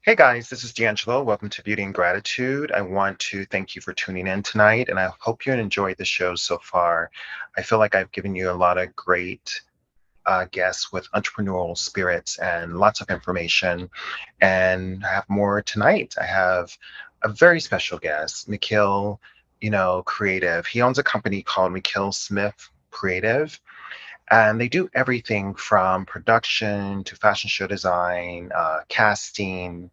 Hey guys, this is D'angelo. Welcome to Beauty and Gratitude. I want to thank you for tuning in tonight, and I hope you enjoyed the show so far. I feel like I've given you a lot of great guests with entrepreneurial spirits and lots of information. And I have more tonight. I have a very special guest, Mykel, Creative. He owns a company called Mykel Smith Creative, and they do everything from production to fashion show design, casting,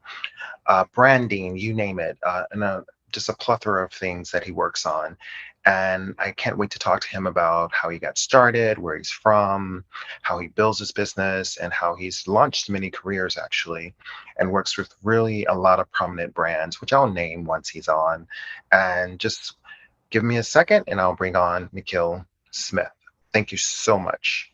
branding, you name it, and just a plethora of things that he works on. And I can't wait to talk to him about how he got started, where he's from, how he builds his business, and how he's launched many careers actually, and works with really a lot of prominent brands, which I'll name once he's on. And just give me a second, and I'll bring on Mykel Smith. Thank you so much.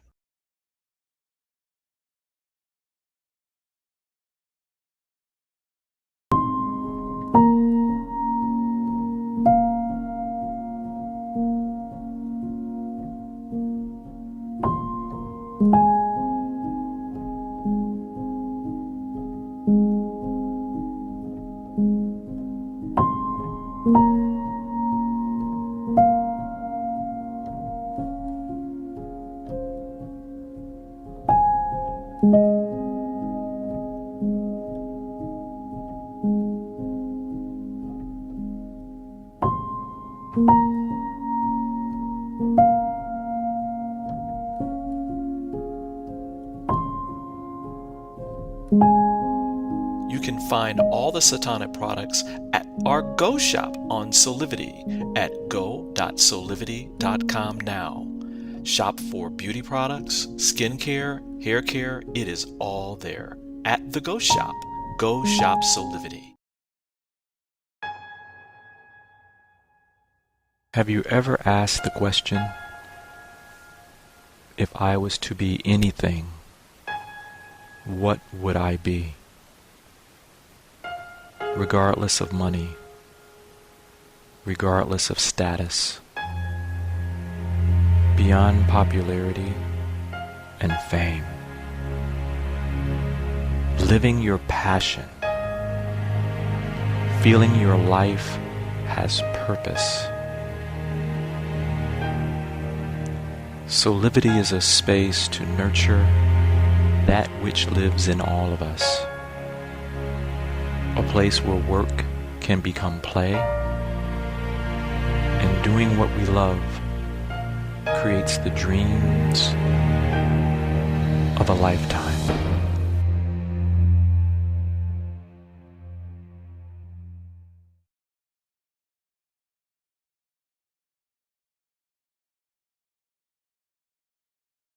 You can find all the Satonic products at our Go shop on Solivity at go.solivity.com now. Shop for beauty products, skincare, hair care, it is all there. At the Go shop, Go Shop Solivity. Have you ever asked the question, if I was to be anything, what would I be? Regardless of money, regardless of status, beyond popularity and fame. Living your passion, feeling your life has purpose. Solivity is a space to nurture that which lives in all of us. A place where work can become play, and doing what we love creates the dreams of a lifetime.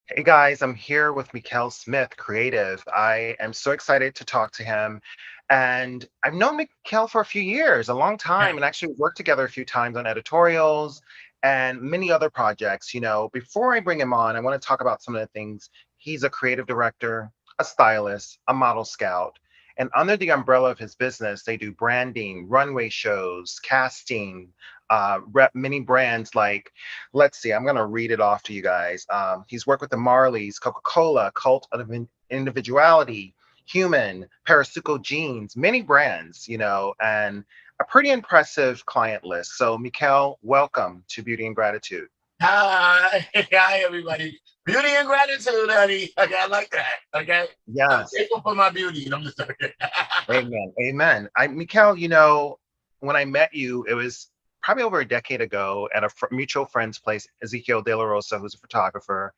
Hey guys, I'm here with Mykel Smith, Creative. I am so excited to talk to him. And I've known Mykel for a few years, a long Yeah. time, and actually worked together a few times on editorials and many other projects. Before I bring him on, I want to talk about some of the things. He's a creative director, a stylist, a model scout. And under the umbrella of his business, they do branding, runway shows, casting, rep many brands like, let's see, I'm going to read it off to you guys. He's worked with the Marleys, Coca-Cola, Cult of Individuality, Human, Parasuco Jeans, many brands, and a pretty impressive client list. So, Mykel, welcome to Beauty and Gratitude. Hi, hi, everybody. Beauty and gratitude, honey. Okay, I like that. Okay, I'm Yes, grateful for my beauty. I'm just joking. amen, amen. Mykel, when I met you, it was probably over a decade ago at a mutual friend's place, Ezekiel De La Rosa, who's a photographer.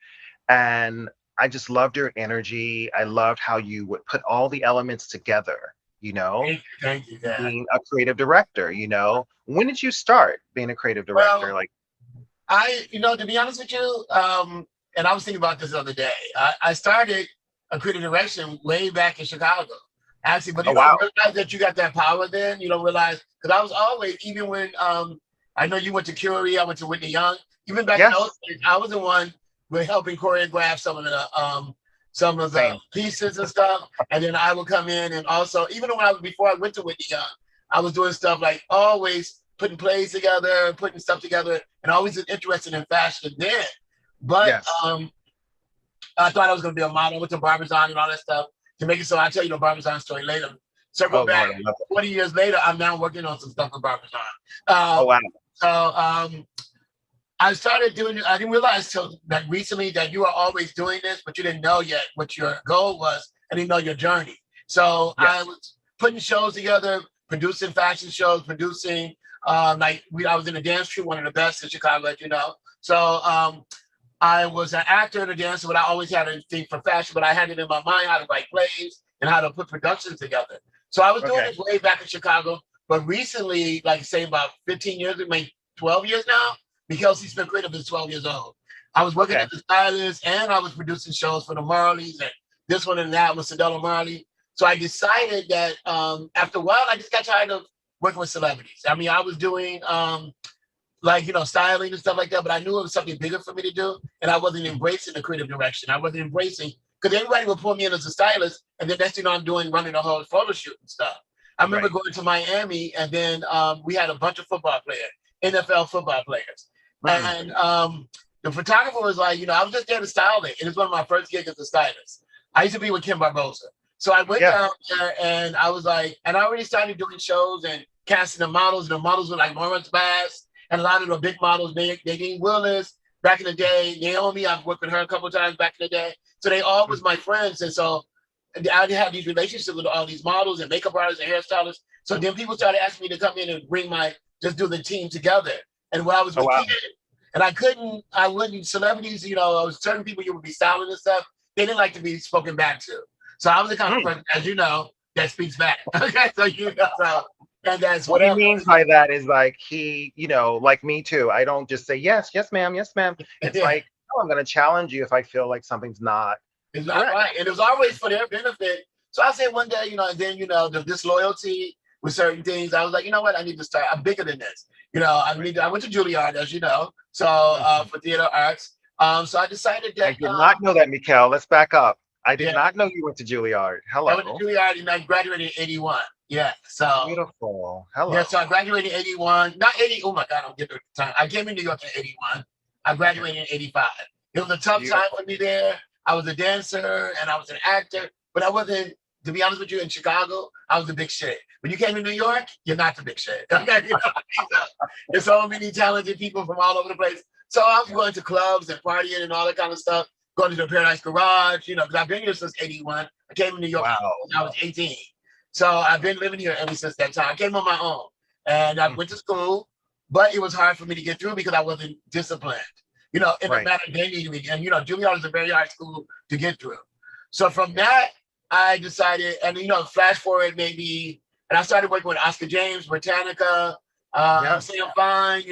And I just loved your energy. I loved how you would put all the elements together, Thank you, Dad. being a creative director. When did you start being a creative director? Well, Like, to be honest with you, and I was thinking about this the other day. I started a creative direction way back in Chicago, actually, but oh, you don't wow. realize that you got that power then. You don't realize, because I was always, even when I know you went to Curie, I went to Whitney Young. Even back in those Yes, days, I was the one with helping choreograph some of the same. pieces and stuff, and then I would come in and also, even when before I went to Whitney Young, I was doing stuff like always putting plays together, putting stuff together, and always interested in fashion then. But Yes. I thought I was going to be a model with the Barbizon and all that stuff to make it so. I'll tell you the Barbizon story later. Circle Oh back Lord, I love it. 20 years later, I'm now working on some stuff for Barbershop. Oh Um, wow. so I started doing. I didn't realize till that recently that you were always doing this, but you didn't know yet what your goal was. I didn't know your journey. So I Yes. was putting shows together, producing fashion shows, producing. I was in a dance troupe, one of the best in Chicago, as you know. So I was an actor and a dancer, but I always had a thing for fashion. But I had it in my mind how to write plays and how to put productions together. So I was doing Okay. this way back in Chicago. But recently, like say about 15 years, maybe 12 years now, Mykel C's been creative is 12 years old. I was working Okay. as a stylist and I was producing shows for the Marleys and this one and that with Sedella Marley. So I decided that after a while, I just got tired of working with celebrities. I mean, I was doing styling and stuff like that, but I knew it was something bigger for me to do. And I wasn't embracing the creative direction. I wasn't embracing because everybody would pull me in as a stylist. And then next thing you know, I'm doing running a whole photo shoot and stuff. I remember Right. going to Miami and then we had a bunch of football players, NFL football players. Mm. And the photographer was like, I was just there to style it. It was one of my first gigs as a stylist. I used to be with Kim Barbosa. So I went Yeah. down there and I was like, and I already started doing shows and casting the models. And the models were like Lawrence Bass and a lot of the big models, Nadine Willis, back in the day, Naomi, I've worked with her a couple of times back in the day. So they all was my friends. And so I had these relationships with all these models and makeup artists and hairstylists. So then people started asking me to come in and just do the team together. And when I was Oh with wow. Kim, and I wouldn't, celebrities, certain people you would be styling and stuff, they didn't like to be spoken back to. So I was the kind of Mm. person, as you know, that speaks back. Okay, so and that's What he whatever. means by that is like like me too. I don't just say yes, yes, ma'am, yes, ma'am. It's Yeah. like, oh, I'm going to challenge you if I feel like something's not It's not correct. right. And it was always for their benefit. So I said one day, and then, the disloyalty with certain things, I was like, you know what? I need to start. I'm bigger than this. I went to Juilliard, as you know, so for theater arts. So I decided I that, did not know that, Mykel. Let's back up. I did yeah, not know you went to Juilliard. I went to Hello. Juilliard and I graduated in 81. Yeah. So, Beautiful. yeah, so Hello. I graduated in 81. Not 80. Oh my God, I'm getting the time. I came in New York in 81. I Okay. graduated in 85. It was a tough time Beautiful. for me there. I was a dancer and I was an actor, but I wasn't, to be honest with you, in Chicago, I was the big shit. When you came to New York, you're not the big shit. Okay? There's so many talented people from all over the place. So I was going to clubs and partying and all that kind of stuff, going to the Paradise Garage, because I've been here since 81. I came to New York Wow. when I was 18. So I've been living here ever since that time. I came on my own and I went to school, but it was hard for me to get through because I wasn't disciplined, in the Right. manner they needed me. And, Juilliard is a very hard school to get through. So from that, I decided, and, flash forward maybe, and I started working with Oscar James, Britannica, Yes. Sam Fine.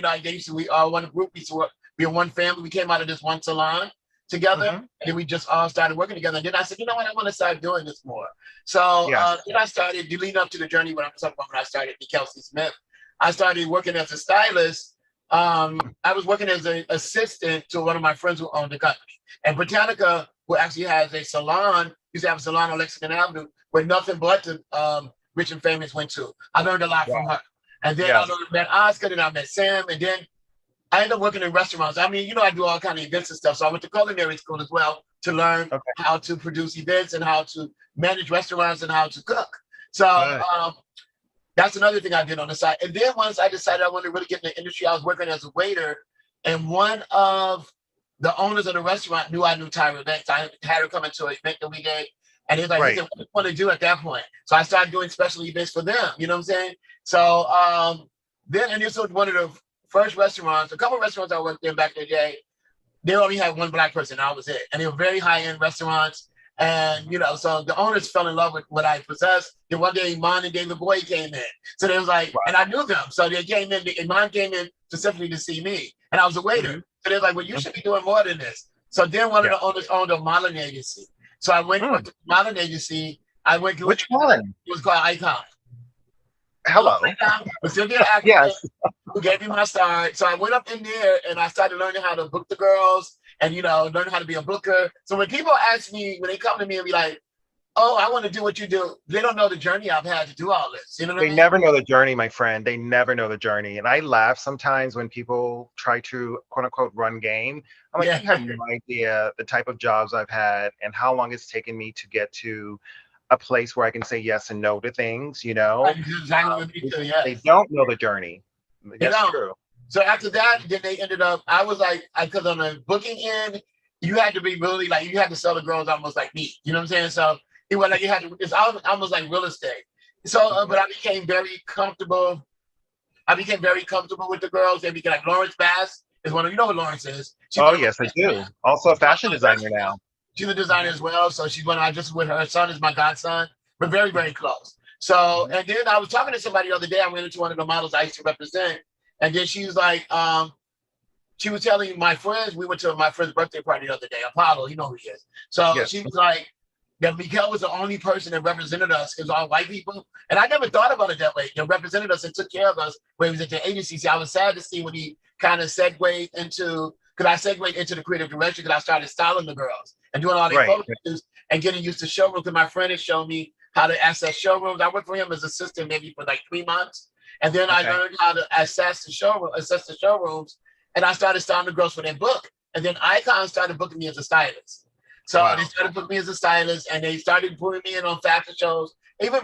We all one group. We used to work, we were one family. We came out of this one salon together, Mhm. and then we just all started working together. And then I said, you know what, I want to start doing this more. So Yes. then I started leading up to the journey when I was talking about when I started Mykel C Smith. I started working as a stylist. I was working as an assistant to one of my friends who owned the company. And Britannica, who actually has a salon, used to have a salon on Lexington Avenue where nothing but the rich and famous went to. I learned a lot from her. And then Yes. I met Oscar, and I met Sam, and then I ended up working in restaurants. I mean, I do all kind of events and stuff. So I went to culinary school as well to learn Okay. how to produce events and how to manage restaurants and how to cook. So Good. that's another thing I did on the side. And then once I decided I wanted to really get in the industry, I was working as a waiter. And one of the owners of the restaurant knew I knew Tyra Banks. I had her come into an event that we did. And he's like, Right. he said, what do you want to do at that point? So I started doing special events for them. You know what I'm saying? So and this was one of the first restaurants, a couple of restaurants I worked in back in the day, they only had one Black person. I was it. And they were very high-end restaurants. And, so the owners fell in love with what I possessed. Then one day, Iman and David Boyd came in. So they was like, Wow. and I knew them. So they came in, Iman came in specifically to see me. And I was a waiter. Mhm. So they're like, well, you should be doing more than this. So then one Yeah. of the owners owned a modeling agency. So I went to the modeling agency. Which one? It was called Icon. Hello. But Cynthia Ackerman, Yes. who gave me my start. So I went up in there and I started learning how to book the girls and, learning how to be a booker. So when people ask me, when they come to me and be like, oh, I want to do what you do, they don't know the journey I've had to do all this. You know what I They mean? never know the journey, my friend. They never know the journey. And I laugh sometimes when people try to quote unquote run game. I'm like, Yeah. you have no idea the type of jobs I've had and how long it's taken me to get to a place where I can say yes and no to things, you know. Exactly what me too, They yes. don't know the journey. You That's know, true. so after that, then they ended up, I was like, because on the booking end, you had to be really like, you had to sell the girls almost like me. You know what I'm saying? So it was like, you had to, it's almost like real estate. So, but I became very comfortable. I became very comfortable with the girls. They became like Lawrence Bass is one of, you know what Lawrence is. She's Oh one of my yes, I best do. friends. Also a She's one fashion of my best designer friends. now. She's a designer as well. So she's one, I just with her son is my godson. We're very, very close. So, and then I was talking to somebody the other day. I went into one of the models I used to represent. And then she was like, she was telling my friends, we went to my friend's birthday party the other day, Apollo, you know who he is. So Yes. she was like, that Mykel was the only person that represented us because all white people. And I never thought about it that way. They represented us and took care of us when he was at the agency. So I was sad to see when he kind of segued into, because I segued into the creative direction because I started styling the girls and doing all their Right. photos and getting used to showrooms. Because my friend had shown me how to access showrooms. I worked for him as assistant maybe for like 3 months. And then I learned how to access the showrooms. And I started styling the girls for their book. And then Icon started booking me as a stylist. So they started booking me as a stylist, and they started putting me in on fashion shows. They even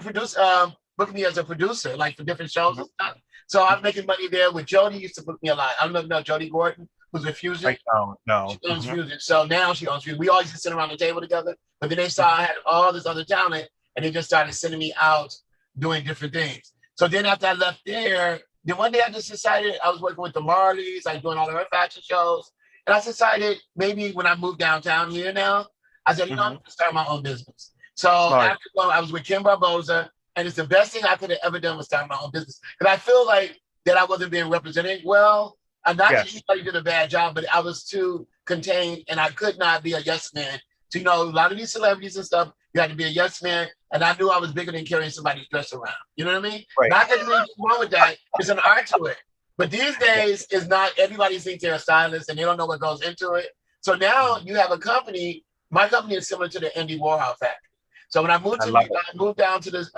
booking me as a producer, like for different shows and stuff. So I'm making money there. With Jody used to book me a lot. I don't know if you know Jody Gordon, who's with Fusion. I don't know. She owns Fusion. So now she owns Fusion. We always sit around the table together. But then they saw I had all this other talent, and they just started sending me out doing different things. So then after I left there, then one day I just decided I was working with the Marleys, like doing all of her fashion shows. And I decided maybe when I moved downtown here now, I said, you know, I'm going to start my own business. So after I was with Kim Barboza, and it's the best thing I could have ever done was start my own business. Because I feel like that I wasn't being represented well. And not that anybody did a bad job, but I was too contained and I could not be a yes man. So, you know, a lot of these celebrities and stuff, you had to be a yes man. And I knew I was bigger than carrying somebody's dress around. You know what I mean? Right. Not that there's anything wrong with that. It's an art to it. But these days, it's not, everybody thinks they're a stylist and they don't know what goes into it. So now you have a company. My company is similar to the Andy Warhol factory. So when I moved down to this,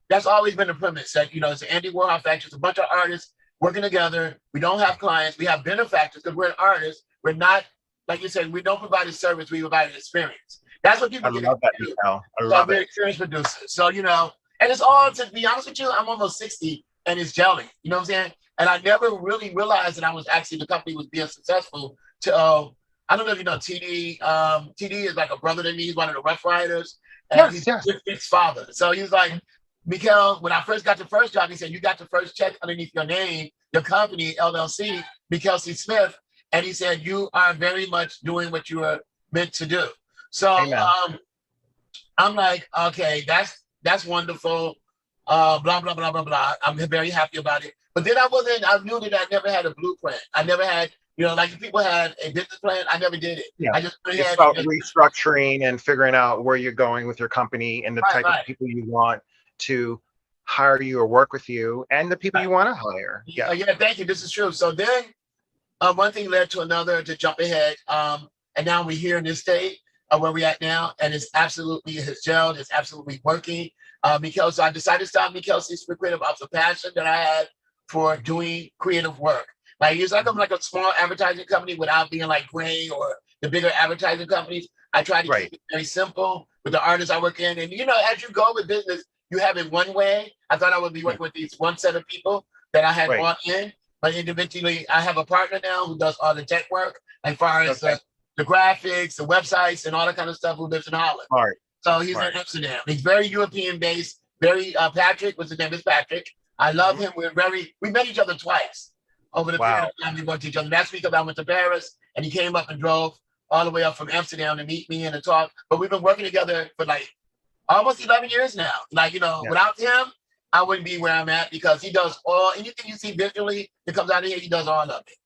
that's always been the premise that, you know, it's the Andy Warhol factory. It's a bunch of artists working together. We don't have clients. We have benefactors because we're an artist. We're not, like you said, we don't provide a service. We provide an experience. That's what people get. I love that, Mykel. I love it. Experienced producer. So, you know, and it's all, to be honest with you, I'm almost 60 and it's gelling. You know what I'm saying? And I never really realized that I was actually, the company was being successful to, I don't know if you know TD. TD is like a brother to me. He's one of the Rough Riders. And he's his father. So he was like, Mykel, when I first got the first job, he said, you got the first check underneath your name, your company, LLC, Mykel C. Smith. And he said, you are very much doing what you were meant to do. So I'm like, okay, that's wonderful. Blah, blah, blah, blah, blah. I'm very happy about it. But then I knew that I never had a blueprint. I never had, you know, like people had a business plan. I never did it. Yeah. I just it's about restructuring and figuring out where you're going with your company and the type of people you want to hire you or work with you and the people you want to hire. Yeah, thank you. This is true. So then one thing led to another to jump ahead. And now we're here in this state where we're at now. And it's absolutely, it's gelled. It's absolutely working. Mykel, so I decided to start Mykel C for creative off the passion that I had for doing creative work. Like it's like I'm like a small advertising company without being like Gray or the bigger advertising companies. I try to keep it very simple with the artists I work in. And you know, as you go with business, you have it one way. I thought I would be working with these one set of people that I had brought in, but individually, I have a partner now who does all the tech work, as far as the graphics, the websites, and all that kind of stuff. Who lives in Holland. So he's in Amsterdam. He's very European based. Very Patrick. What's his name? Is Patrick. I love him. We met each other twice over the period of time we worked each other. Last week I went to Paris and he came up and drove all the way up from Amsterdam to meet me and to talk. But we've been working together for like almost 11 years now. Like, you know, without him, I wouldn't be where I'm at because he does anything you see visually that comes out of here, he does all of it.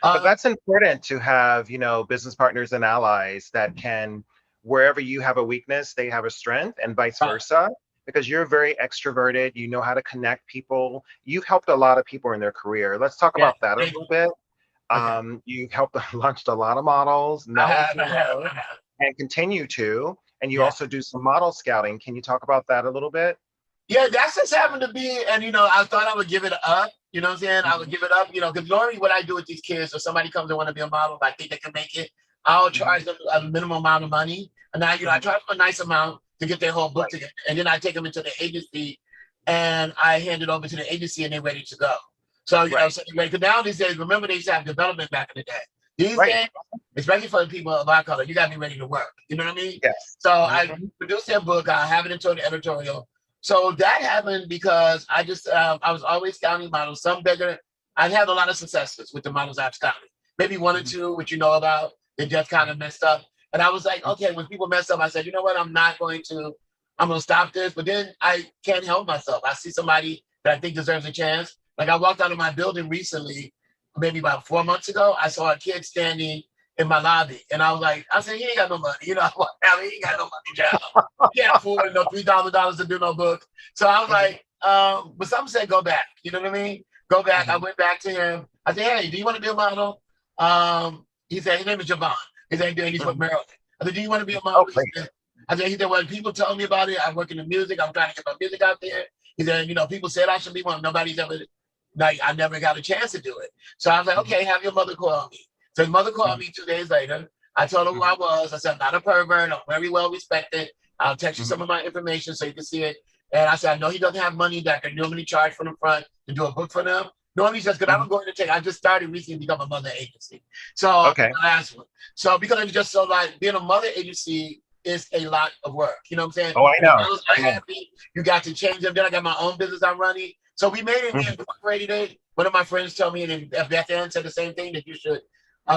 But that's important to have, you know, business partners and allies that can, wherever you have a weakness, they have a strength and vice versa. Because you're very extroverted, you know how to connect people. You've helped a lot of people in their career. Let's talk about that a little bit. You've helped launched a lot of models now and continue to. And you also do some model scouting. Can you talk about that a little bit? Yeah, that's just happened to be. And, you know, I thought I would give it up. You know what I'm saying? I would give it up, you know, because normally what I do with these kids, if somebody comes and want to be a model, if I think they can make it, I'll charge them a minimum amount of money. And now, you know, I charge them a nice amount to get their whole book together. And then I take them into the agency and I hand it over to the agency and they're ready to go. So, you know, so because now these days, remember they used to have development back in the day. These days, especially for the people of our color, you got to be ready to work. You know what I mean? Yes. So I produced their book. I have it into the editorial. So that happened because I just, I was always scouting models, some bigger. I had a lot of successes with the models I've scouted. Maybe one or two, which you know about, they just kind of messed up. And I was like, okay, when people mess up, I said, you know what, I'm going to stop this. But then I can't help myself. I see somebody that I think deserves a chance. Like I walked out of my building recently, maybe about 4 months ago. I saw a kid standing in my lobby. And I was like, I said, he ain't got no money. You know, he ain't got no money, child. He can't afford no $3,000 to do no book. So I was like, but some said, go back. You know what I mean? Go back. I went back to him. I said, hey, do you want to be a model? He said, his name is Javon. He said, he's from Maryland. I said, do you want to be a model? He said, well, people told me about it. I work in the music. I'm trying to get my music out there. He said, you know, people said I should be one. Nobody's ever, like, I never got a chance to do it. So I was like, okay, have your mother call me. So his mother called me 2 days later. I told her who I was. I said, I'm not a pervert. I'm very well respected. I'll text you some of my information so you can see it. And I said, I know he doesn't have money that I can normally charge from the front to do a book for them. Normally just because I'm going to take, I just started recently to become a mother agency. So the last one. So because it's just so like being a mother agency is a lot of work. You know what I'm saying? Oh, I know. You got to change them. Then I got my own business I'm running. So we made it. We incorporated it. One of my friends told me, and Beth Ann said the same thing, that you should,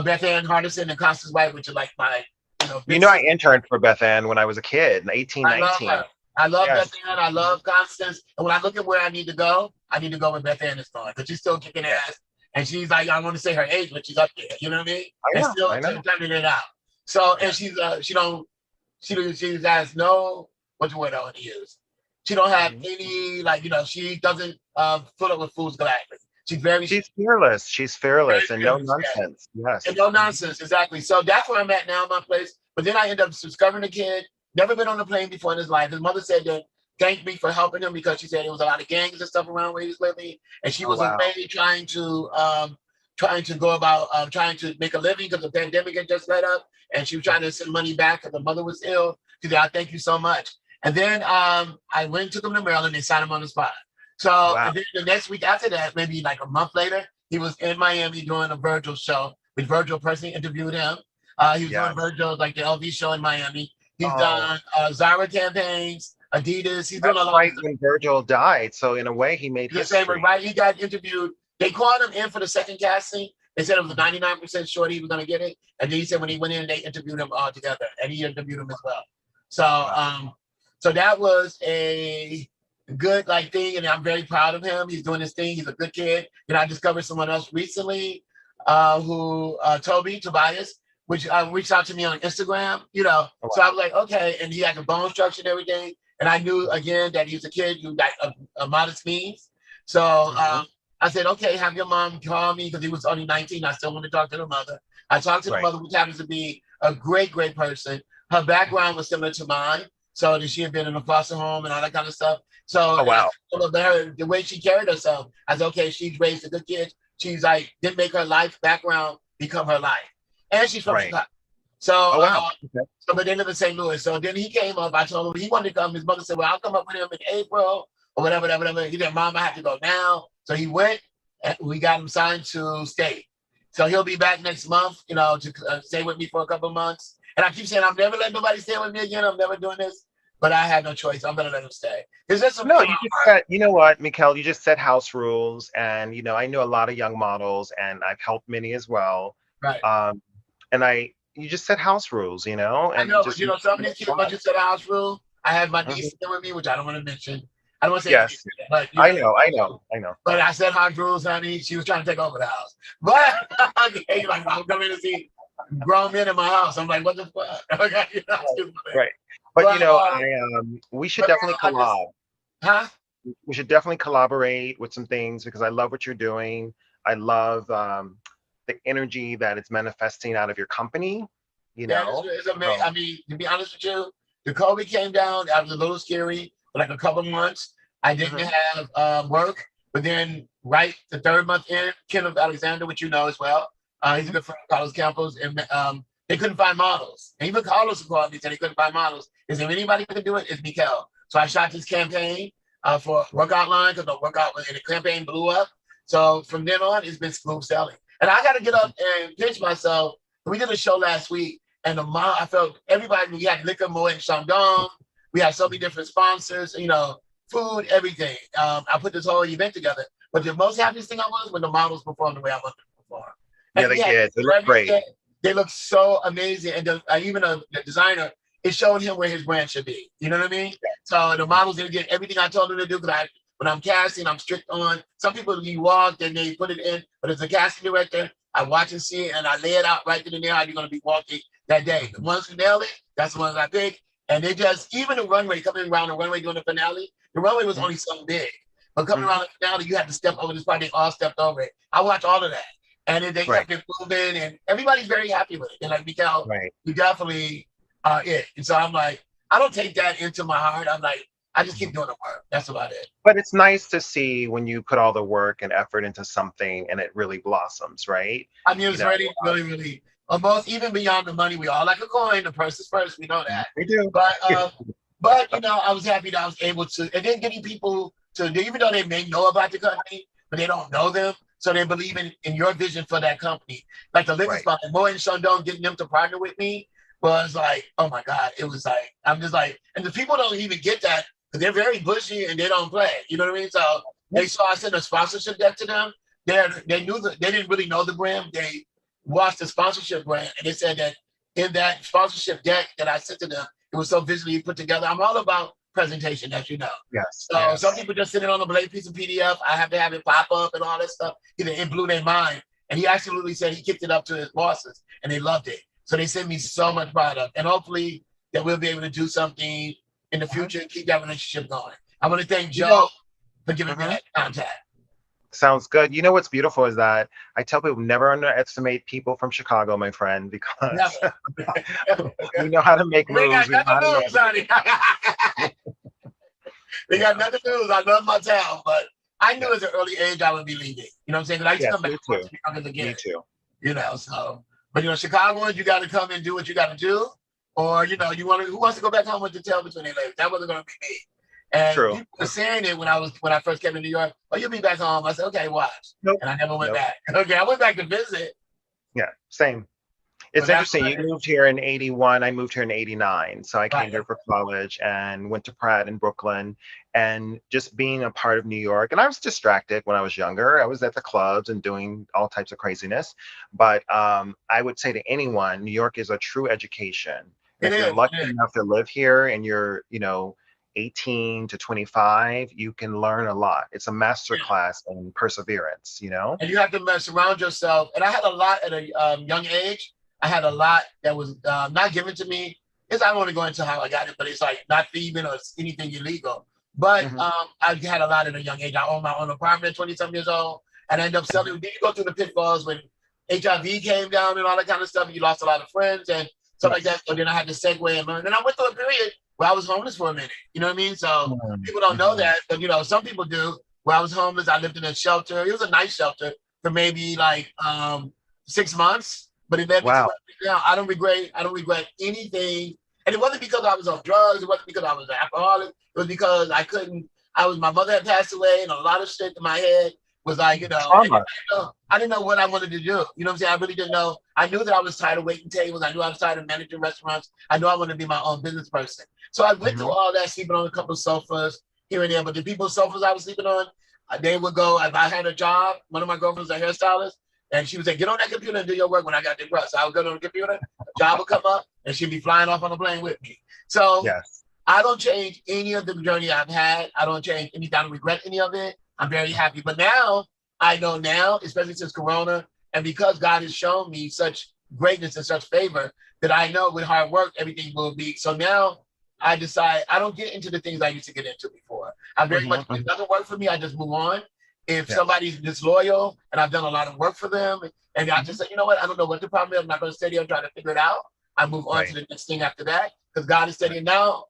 Beth Ann Hardison and Constance White, which are like my, I interned for Beth Ann when I was a kid, 18, 19. I love Beth Ann. I love Constance. And when I look at where I need to go where Beth Ann is going, because she's still kicking ass. And she's like, I want to say her age, but she's up there. You know what I mean? I know. Still turning it out. So, and she's she has no, what's the word I want to use? She don't have any, like, she doesn't fill up with fools gladly. She's fearless. She's fearless and no nonsense. Yes. And no nonsense, exactly. So that's where I'm at now in my place. But then I end up discovering a kid, never been on a plane before in his life. His mother said that thanked me for helping him because she said there was a lot of gangs and stuff around where he was living. And she was away trying to make a living because the pandemic had just let up. And she was trying to send money back because the mother was ill. She said, thank you so much. And then I went and took him to Maryland and signed him on the spot. So and then the next week after that, maybe like a month later, he was in Miami doing a Virgil show, which Virgil personally interviewed him. He was doing Virgil, like the LV show in Miami. He's done Zara campaigns, Adidas. He's done a lot. When Virgil died. So in a way, he made history. He got interviewed. They called him in for the second casting. They said it was a 99% sure he was going to get it. And then he said when he went in, they interviewed him all together. And he interviewed him as well. So so that was a good thing. And I'm very proud of him. He's doing his thing. He's a good kid. And I discovered someone else recently Tobias, which reached out to me on Instagram, So I was like, okay. And he had the bone structure and everything. And I knew, again, that he was a kid who got a modest means. So I said, okay, have your mom call me because he was only 19. I still want to talk to the mother. I talked to the mother, which happens to be a great, great person. Her background was similar to mine. So that she had been in a foster home and all that kind of stuff. So the way she carried herself, I said, okay, she's raised a good kid. She's like, didn't make her life background become her life. And she's from Chicago. So, but they live in St. Louis. So then he came up. I told him he wanted to come. His mother said, well, I'll come up with him in April or whatever. He said, Mom, I have to go now. So he went and we got him signed to stay. So he'll be back next month, to stay with me for a couple of months. And I keep saying, I'm never letting nobody stay with me again. I'm never doing this. But I had no choice. I'm going to let him stay. You just said, you know what, Mykel, you just set house rules. And, I know a lot of young models and I've helped many as well. Right. And you just set house rules, And I know, but some of these kids might just set a house rule. I have my niece with me, which I don't want to mention. I don't want to say anything, but I know. But I set house rules, honey. She was trying to take over the house. But I'm coming to see grown men in my house. I'm like, what the fuck? Right. But we should definitely collab. We should definitely collaborate with some things because I love what you're doing. I love the energy that it's manifesting out of your company. It's amazing. I mean, to be honest with you, the COVID came down. I was a little scary for like a couple months. I didn't have work, but then the third month in, Kenneth Alexander, which you know as well, he's a good friend of Carlos Campos, and they couldn't find models. And even Carlos called me and said he couldn't find models. is if anybody can do it, it's Mykel. So I shot this campaign for workout line because the workout and the campaign blew up. So from then on, it's been smooth sailing. And I got to get up and pinch myself. We did a show last week, and I felt everybody. We had liquor, Moet and Chandon. We had so many different sponsors. Food, everything. I put this whole event together. But the most happiest thing I was when the models performed the way I wanted them to perform. Yeah, they did. They look great. They look so amazing. And even the designer, it showed him where his brand should be. You know what I mean? So the models didn't get everything I told them to do because when I'm casting, I'm strict on. Some people, you walk, then they put it in. But as a casting director, I watch and see it, and I lay it out right then and there how you're going to be walking that day. The ones who nail it, that's the ones I pick. And they just, even the runway, coming around the runway doing the finale, the runway was only something big. But coming around the finale, you had to step over this part. They all stepped over it. I watched all of that. And then they kept it moving, and everybody's very happy with it. They're like, Mykel, you definitely are it. And so I'm like, I don't take that into my heart. I'm like, I just keep doing the work. That's about it. But it's nice to see when you put all the work and effort into something and it really blossoms, right? I mean, it's really, really, almost even beyond the money. We all like a coin. The purse is first. We know that. We do. But I was happy that I was able to, and then getting people to, even though they may know about the company, but they don't know them. So they believe in your vision for that company. Like the liquor spot, Moet and Chandon, getting them to partner with me was like, oh my God. It was like, I'm just like, and the people don't even get that because they're very bushy and they don't play. You know what I mean? So they saw I sent a sponsorship deck to them. They didn't really know the brand. They watched the sponsorship brand and they said that in that sponsorship deck that I sent to them, it was so visually put together. I'm all about presentation, as you know. Yes. So some people just sit it on a blank piece of PDF. I have to have it pop up and all that stuff. It blew their mind. And he absolutely said he kicked it up to his bosses and they loved it. So they sent me so much product. And hopefully that we'll be able to do something in the future and keep that relationship going. I want to thank Joe for giving me that contact. Sounds good. You know what's beautiful is that I tell people never underestimate people from Chicago, my friend, because we know how to make moves. They got nothing to lose, honey. They got nothing to lose. I love my town, but I knew at an early age I would be leaving. You know what I'm saying? Because I used to come back to Chicago again. Me too. So, but Chicagoans, you got to come and do what you got to do, or who wants to go back home with the tail between their legs? That wasn't going to be me. And people were saying it when I first came to New York. Oh, you'll be back home. I said, okay, watch. Nope. And I never went back. Okay, I went back to visit. Yeah, same. It's interesting. You moved here in 81. I moved here in 89. So I came here for college and went to Pratt in Brooklyn. And just being a part of New York. And I was distracted when I was younger. I was at the clubs and doing all types of craziness. But I would say to anyone, New York is a true education. If you're lucky enough to live here and you're, 18 to 25, you can learn a lot. It's a master class in perseverance, And you have to surround yourself. And I had a lot at a young age. I had a lot that was not given to me. I don't want to go into how I got it, but it's like not thieving or anything illegal. But I had a lot at a young age. I owned my own apartment at 20-something years old. And I ended up selling. Then you go through the pitfalls when HIV came down and all that kind of stuff. And you lost a lot of friends and stuff like that. So then I had to segue and learn. And I went through a period where I was homeless for a minute. You know what I mean? So people don't know that. But, some people do. Where I was homeless, I lived in a shelter. It was a nice shelter for maybe 6 months. But it led me to now. I don't regret anything. And it wasn't because I was on drugs. It wasn't because I was an alcoholic. It was because my mother had passed away and a lot of shit in my head was like, I didn't know what I wanted to do. You know what I'm saying? I really didn't know. I knew that I was tired of waiting tables. I knew I was tired of managing restaurants. I knew I wanted to be my own business person. So I went through all that, sleeping on a couple of sofas here and there. But the people's sofas I was sleeping on, they would go, if I had a job, one of my girlfriends was a hairstylist, and she would say, get on that computer and do your work when I got depressed. So I would go on the computer, a job would come up, and she'd be flying off on a plane with me. So I don't change any of the journey I've had. I don't change anything. I don't regret any of it. I'm very happy. But now, I know now, especially since Corona, and because God has shown me such greatness and such favor, that I know with hard work, everything will be. So now I decide I don't get into the things I used to get into before. I very much, if it doesn't work for me, I just move on. If somebody's disloyal and I've done a lot of work for them, and I just say, you know what, I don't know what the problem is. I'm not going to stay there and try to figure it out. I move on to the next thing after that because God is steady. Now,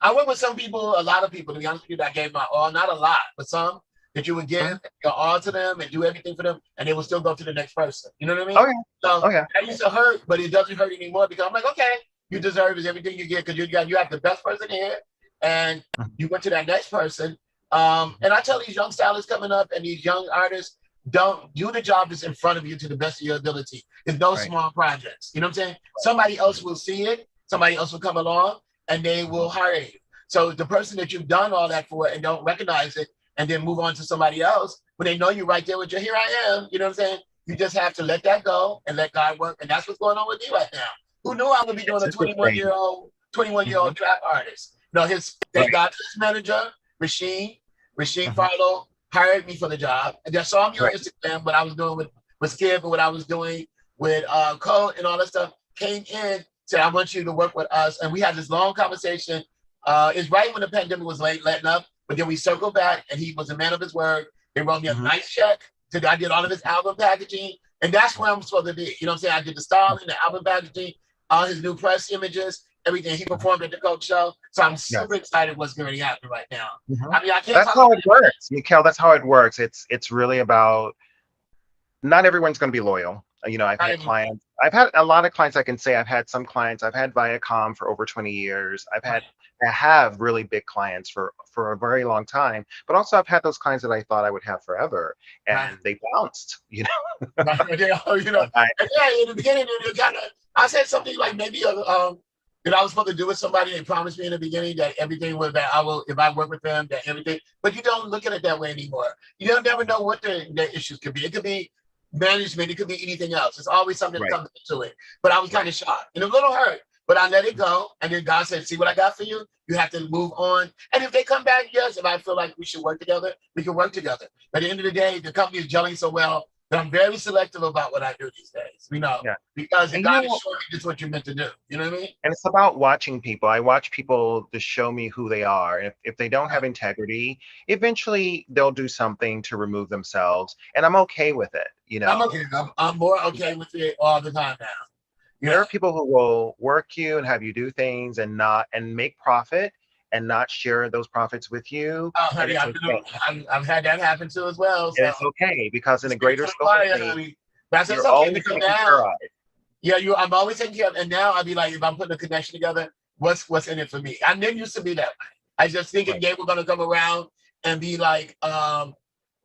I went with some people, a lot of people, to be honest with you, that I gave my all, not a lot, but some that you would give your all to them and do everything for them, and they will still go to the next person. You know what I mean? That used to hurt, but it doesn't hurt anymore because I'm like, okay, you deserve is everything you get because you have the best person here, and you went to that next person. And I tell these young stylists coming up and these young artists, don't do the job that's in front of you to the best of your ability. There's no Right. small projects. You know what I'm saying? Somebody else will see it. Somebody else will come along and they will hire you. So the person that you've done all that for and don't recognize it and then move on to somebody else, when they know you right there with your here I am, you know what I'm saying? You just have to let that go and let God work. And that's what's going on with me right now. Who knew I would be doing It's a 21 interesting. year old, 21 year Mhm. old trap artist? You know, they Right. got his manager, Rasheen Mhm. Farlow hired me for the job. And they saw me on Right. Instagram, what I was doing with Skip and what I was doing with Code and all that stuff. Came in, said, I want you to work with us. And we had this long conversation. It's right when the pandemic was letting up, but then we circled back and he was a man of his word. They wrote me a Mhm. nice check. I did all of his album packaging. And that's where I'm supposed to be. You know what I'm saying? I did the styling, the album packaging, all his new press images, everything. He performed at the Coach Show. So I'm super Yes. excited what's going to happen right now. Mhm. I mean, I can't That's talk how about it works, Mykel. That's how it works. It's really about, not everyone's going to be loyal. I've had it. clients. I've had a lot of clients. I can say I've had some clients. I've had Viacom for over 20 years. I have really big clients for a very long time. But also I've had those clients that I thought I would have forever, Right. and they bounced. Right. You know, I, and yeah, in the beginning, it kind of, I said something like maybe that I was supposed to do with somebody. They promised me in the beginning that everything was that I will, if I work with them, that everything. But you don't look at it that way anymore. You don't never know what the issues could be. It could be management. It could be anything else. It's always something that right, comes into it. But I was kind right, of shocked and a little hurt. But I let it go. And then God said, see what I got for you? You have to move on. And if they come back, yes, if I feel like we should work together, we can work together. But at the end of the day, the company is gelling so well that I'm very selective about what I do these days, yeah. because And God is showing me this is what you're meant to do. You know what I mean? and it's about watching people. I watch people to show me who they are. And if they don't have integrity, eventually they'll do something to remove themselves. And I'm okay with it. I'm okay. I'm more okay with it all the time now. There Yeah. are people who will work you and have you do things and make profit and not share those profits with you. Oh, And honey, it's okay. I've had that happen too as well. And So it's okay because in the speak to greater the scope of choir, things, honey. But I said it's you're okay always because taken now, care of. yeah, I'm always taking care of. And now I'd be like, if I'm putting a connection together, what's in it for me? I didn't used to be that way. I just thinking Right. they were gonna come around and be like,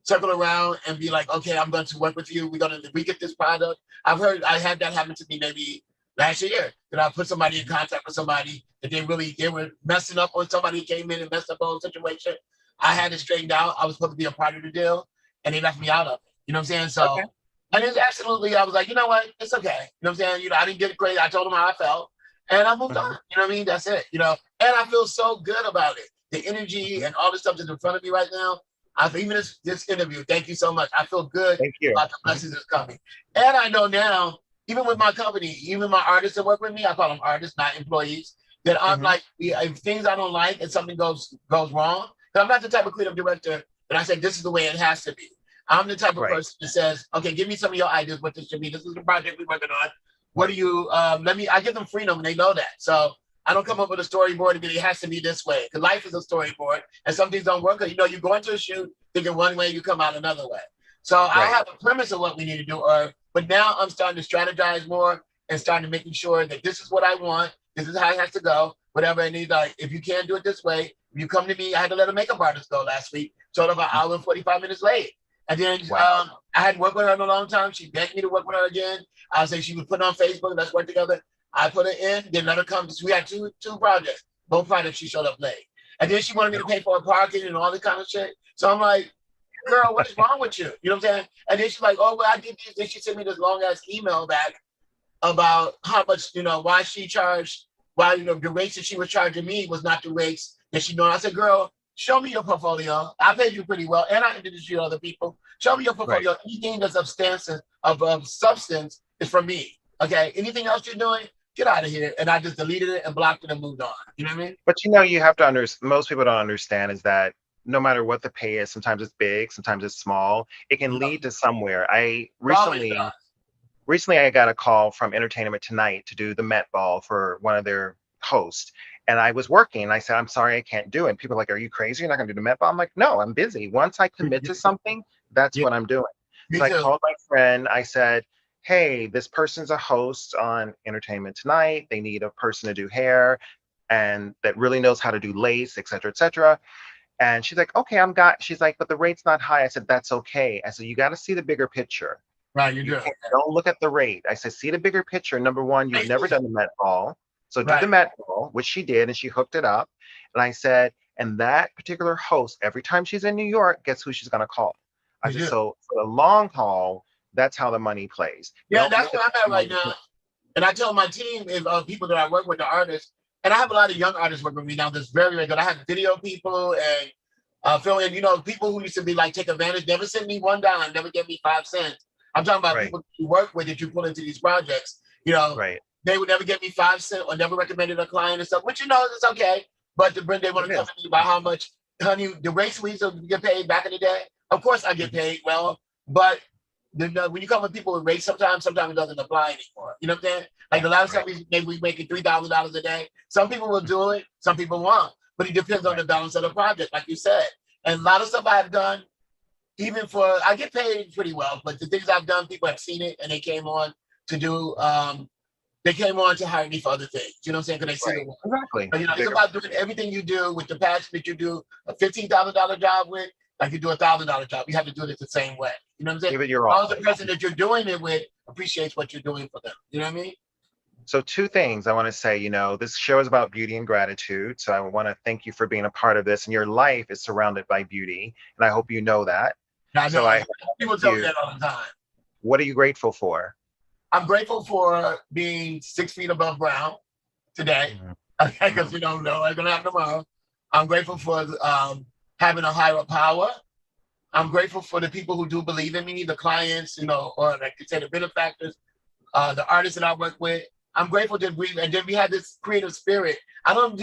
circle around and be like, okay, I'm going to work with you. We get this product. I had that happen to me maybe last year. That I put somebody in contact with somebody that they were messing up on somebody who came in and messed up on a situation. I had it straightened out. I was supposed to be a part of the deal and they left me out of it. You know what I'm saying? So Okay. and it's absolutely, I was like, you know what? It's okay. You know what I'm saying? I didn't get it crazy. I told them how I felt and I moved on. Mhm. You know what I mean? That's it. And I feel so good about it. The energy Mhm. and all the stuff that's in front of me right now. Even this interview, thank you so much. I feel good Thank you. about the Mhm. blessings that's coming. And I know now, even with my company, even my artists that work with me, I call them artists, not employees, that I'm Mhm. like, if things I don't like and something goes wrong, because I'm not the type of creative director that I say, this is the way it has to be. I'm the type of Right. person that says, okay, give me some of your ideas, what this should be. This is the project we're working on. What do you, I give them freedom and they know that. So I don't come up with a storyboard and it has to be this way. Because life is a storyboard and some things don't work. You go into a shoot thinking one way, you come out another way. So I Right. have a premise of what we need to do, but now I'm starting to strategize more and starting to making sure that this is what I want. This is how it has to go. Whatever I need, like if you can't do it this way, if you come to me, I had to let a makeup artist go last week. Showed up an hour and 45 minutes late. And then Wow. I hadn't worked with her in a long time. She begged me to work with her again. I was saying she was putting on Facebook, let's work together. I put her in, then let her come. We had two projects. Both projects she showed up late. And then she wanted me to pay for her parking and all this kind of shit. So I'm like, girl, what is wrong with you? You know what I'm saying? And then she's like, oh, well, I did this. Then she sent me this long ass email back about how much, why she charged, why, the rates that she was charging me was not the rates that she knew. I said, girl, show me your portfolio. I paid you pretty well, and I introduced you to other people. Show me your Right. portfolio. Anything that's of substance is from me. Okay. Anything else you're doing, get out of here. And I just deleted it and blocked it and moved on. You know what I mean? But you have to understand, most people don't understand is that no matter what the pay is, sometimes it's big, sometimes it's small, it can lead to somewhere. I Always recently does. recently I got a call from Entertainment Tonight to do the Met Ball for one of their hosts. And I was working and I said, I'm sorry, I can't do it. People are like, are you crazy? You're not gonna do the Met Ball? I'm like, no, I'm busy. Once I commit to something, that's Yeah, what I'm doing. me So I too. called my friend. I said, hey, this person's a host on Entertainment Tonight. They need a person to do hair and that really knows how to do lace, et cetera, et cetera. And she's like, okay, she's like, but the rate's not high. I said, that's okay. I said, you got to see the bigger picture. Right, you You do. can't, don't look at the rate. I said, see the bigger picture. Number one, you've never done the Met Ball. So do the Right. Met Ball, which she did, and she hooked it up. And I said, and that particular host, every time she's in New York, guess who she's going to call? I You said, do. so for the long haul, that's how the money plays. You Yeah, don't that's look where at I'm at the right money. now. And I tell my team, if people that I work with, the artists, and I have a lot of young artists working with me now that's very, very good. I have video people and film, and people who used to be like take advantage, never sent me one dime, never gave me 5 cents. I'm talking about Right, people you work with that you pull into these projects. right. They would never give me 5 cents or never recommended a client and stuff, which it's okay. But they want It to come is. to me about how much, honey, the race we used to get paid back in the day. Of course I get paid well, but when you come with people with race, sometimes it doesn't apply anymore. You know what I'm saying? Like the last time Right, maybe we making $3,000 a day. Some people will do it, some people won't. But it depends on right. the balance of the project, like you said. And a lot of stuff I've done, I get paid pretty well, but the things I've done, people have seen it and they came on to do. They came on to hire me for other things. You know what I'm saying? Because they see the Right. work. Exactly. But, it's Bigger. about doing everything you do with the passion that you do. A $15,000 job with, like you do $1,000 job. You have to do it the same way. You know what I'm saying? Give it As your long as all. the person that you're doing it with appreciates what you're doing for them. You know what I mean? So two things I want to say, this show is about beauty and gratitude. So I want to thank you for being a part of this. And your life is surrounded by beauty. And I hope you know that. I So know I people ask tell me you, that all the time. what are you grateful for? I'm grateful for being 6 feet above ground today. Okay, because Mhm. no, I'm gonna have tomorrow. I'm grateful for having a higher power. I'm grateful for the people who do believe in me, the clients, or like you say, the benefactors, the artists that I work with. I'm grateful that we had this creative spirit. I don't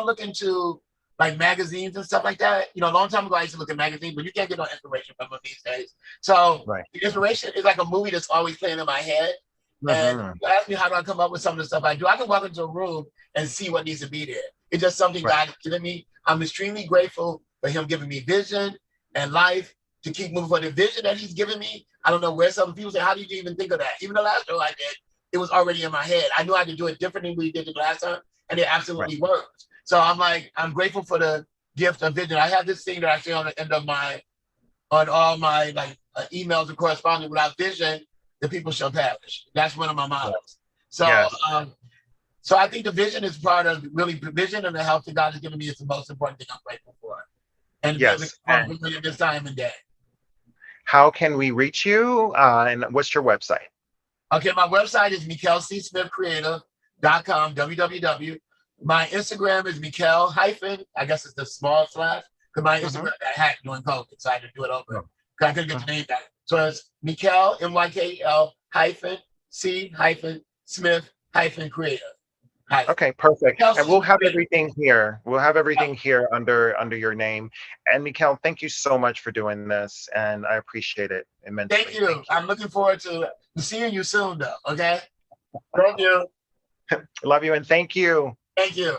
look into like magazines and stuff like that. A long time ago I used to look at magazines, but you can't get no inspiration from them these days. So Right. the inspiration is like a movie that's always playing in my head. And Hmm. you ask me how do I come up with some of the stuff I do, I can walk into a room and see what needs to be there. It's just something Right. God has given me. I'm extremely grateful for Him giving me vision and life to keep moving for the vision that He's given me. I don't know where some people say, how did you even think of that? Even the last show I did, it was already in my head. I knew I had to do it differently than we did it last time, and it Right. absolutely worked. So I'm grateful for the gift of vision. I have this thing that I say on the end of on all my emails and correspondence: without vision, the people shall perish. That's one of my Yeah. mottos. So, Yes. so I think the vision is part of really the vision and the health that God has given me is the most important thing I'm grateful for. And be able to Yes. And perform for me at this time and day. how can we reach you? And what's your website? Okay, my website is MykelCSmithCreative.com, www. My Instagram is Mykel hyphen, I guess it's the small slash, because my Hmm. Instagram got hacked during COVID, so I had to do it over. Oh. Because I couldn't get the name back. So it's Mykel, MYKL hyphen C hyphen Smith hyphen creative. Hyphen. Okay, perfect. Mykel And C we'll have Creative. everything here. We'll have everything here under your name. And Mykel, thank you so much for doing this, and I appreciate it immensely. Thank you. I'm looking forward to seeing you soon, though. Okay. Thank you. Love you and thank you. Thank you.